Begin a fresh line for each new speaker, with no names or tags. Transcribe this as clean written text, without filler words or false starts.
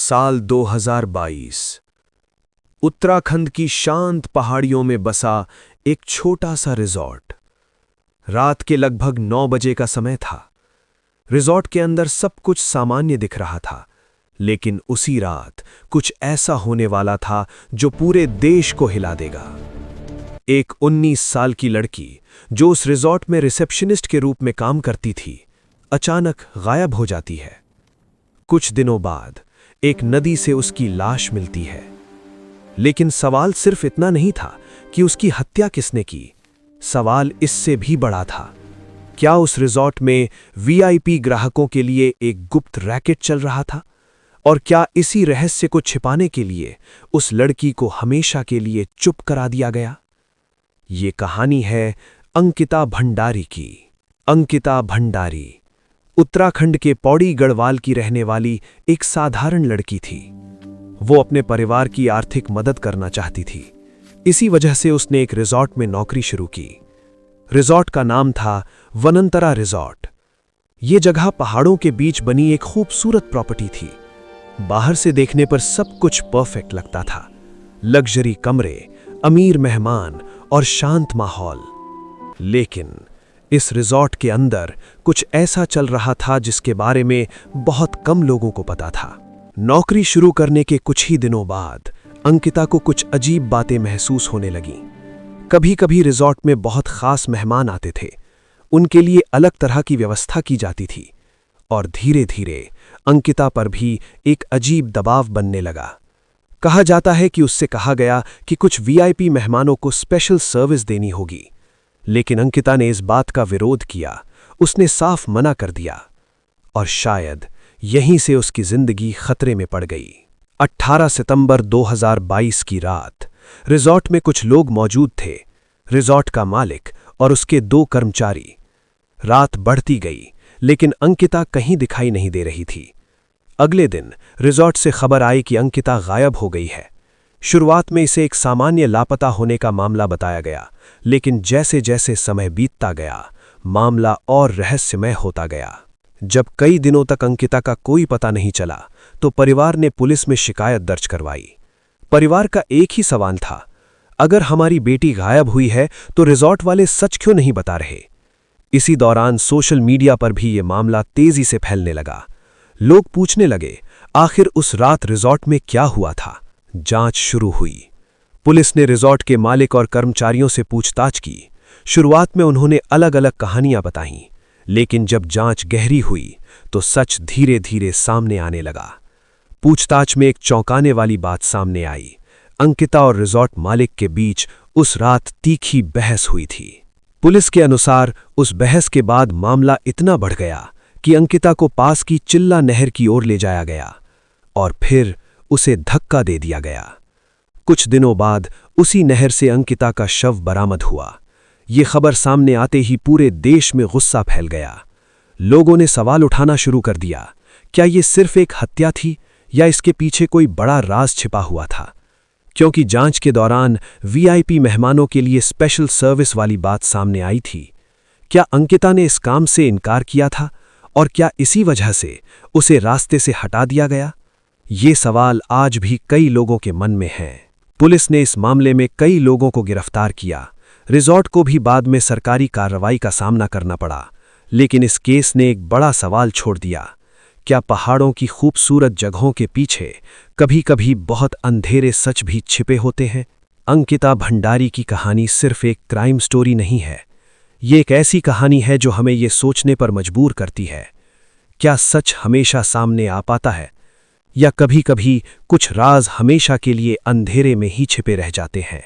साल 2022। उत्तराखंड की शांत पहाड़ियों में बसा एक छोटा सा रिजॉर्ट। रात के लगभग 9 बजे का समय था। रिजॉर्ट के अंदर सब कुछ सामान्य दिख रहा था, लेकिन उसी रात कुछ ऐसा होने वाला था जो पूरे देश को हिला देगा। एक 19 साल की लड़की जो उस रिजॉर्ट में रिसेप्शनिस्ट के रूप में काम करती थी, अचानक गायब हो जाती है। कुछ दिनों बाद एक नदी से उसकी लाश मिलती है, लेकिन सवाल सिर्फ इतना नहीं था कि उसकी हत्या किसने की। सवाल इससे भी बड़ा था। क्या उस रिजॉर्ट में वीआईपी ग्राहकों के लिए एक गुप्त रैकेट चल रहा था? और क्या इसी रहस्य को छिपाने के लिए उस लड़की को हमेशा के लिए चुप करा दिया गया? ये कहानी है अंकिता भंडारी की। अंकिता भंडारी उत्तराखंड के पौड़ी गढ़वाल की रहने वाली एक साधारण लड़की थी। वो अपने परिवार की आर्थिक मदद करना चाहती थी। इसी वजह से उसने एक रिजॉर्ट में नौकरी शुरू की। रिजॉर्ट का नाम था वनंतरा रिजॉर्ट। ये जगह पहाड़ों के बीच बनी एक खूबसूरत प्रॉपर्टी थी। बाहर से देखने पर सब कुछ परफेक्ट लगता था। लग्जरी कमरे, अमीर मेहमान और शांत माहौल। लेकिन इस रिजॉर्ट के अंदर कुछ ऐसा चल रहा था जिसके बारे में बहुत कम लोगों को पता था। नौकरी शुरू करने के कुछ ही दिनों बाद अंकिता को कुछ अजीब बातें महसूस होने लगीं। कभी कभी रिजॉर्ट में बहुत खास मेहमान आते थे। उनके लिए अलग तरह की व्यवस्था की जाती थी, और धीरे धीरे अंकिता पर भी एक अजीब दबाव बनने लगा। कहा जाता है कि उससे कहा गया कि कुछ वीआईपी मेहमानों को स्पेशल सर्विस देनी होगी, लेकिन अंकिता ने इस बात का विरोध किया। उसने साफ मना कर दिया, और शायद यहीं से उसकी जिंदगी खतरे में पड़ गई। 18 सितंबर 2022 की रात रिजॉर्ट में कुछ लोग मौजूद थे, रिजॉर्ट का मालिक और उसके 2 कर्मचारी। रात बढ़ती गई, लेकिन अंकिता कहीं दिखाई नहीं दे रही थी। अगले दिन रिजॉर्ट से खबर आई कि अंकिता गायब हो गई है। शुरुआत में इसे एक सामान्य लापता होने का मामला बताया गया, लेकिन जैसे जैसे समय बीतता गया, मामला और रहस्यमय होता गया। जब कई दिनों तक अंकिता का कोई पता नहीं चला, तो परिवार ने पुलिस में शिकायत दर्ज करवाई। परिवार का एक ही सवाल था, अगर हमारी बेटी गायब हुई है तो रिजॉर्ट वाले सच क्यों नहीं बता रहे? इसी दौरान सोशल मीडिया पर भी ये मामला तेजी से फैलने लगा। लोग पूछने लगे, आखिर उस रात रिजॉर्ट में क्या हुआ था? जांच शुरू हुई। पुलिस ने रिजॉर्ट के मालिक और कर्मचारियों से पूछताछ की। शुरुआत में उन्होंने अलग अलग कहानियां बताईं, लेकिन जब जांच गहरी हुई तो सच धीरे धीरे सामने आने लगा। पूछताछ में एक चौंकाने वाली बात सामने आई। अंकिता और रिजॉर्ट मालिक के बीच उस रात तीखी बहस हुई थी। पुलिस के अनुसार उस बहस के बाद मामला इतना बढ़ गया कि अंकिता को पास की चिल्ला नहर की ओर ले जाया गया, और फिर उसे धक्का दे दिया गया। कुछ दिनों बाद उसी नहर से अंकिता का शव बरामद हुआ। ये खबर सामने आते ही पूरे देश में गुस्सा फैल गया। लोगों ने सवाल उठाना शुरू कर दिया, क्या ये सिर्फ एक हत्या थी या इसके पीछे कोई बड़ा राज छिपा हुआ था? क्योंकि जांच के दौरान वीआईपी मेहमानों के लिए स्पेशल सर्विस वाली बात सामने आई थी। क्या अंकिता ने इस काम से इनकार किया था, और क्या इसी वजह से उसे रास्ते से हटा दिया गया? ये सवाल आज भी कई लोगों के मन में हैं। पुलिस ने इस मामले में कई लोगों को गिरफ्तार किया। रिजॉर्ट को भी बाद में सरकारी कार्रवाई का सामना करना पड़ा, लेकिन इस केस ने एक बड़ा सवाल छोड़ दिया। क्या पहाड़ों की खूबसूरत जगहों के पीछे कभी कभी बहुत अंधेरे सच भी छिपे होते हैं? अंकिता भंडारी की कहानी सिर्फ एक क्राइम स्टोरी नहीं है। ये एक ऐसी कहानी है जो हमें ये सोचने पर मजबूर करती है, क्या सच हमेशा सामने आ पाता है, या कभी कभी कुछ राज हमेशा के लिए अंधेरे में ही छिपे रह जाते हैं?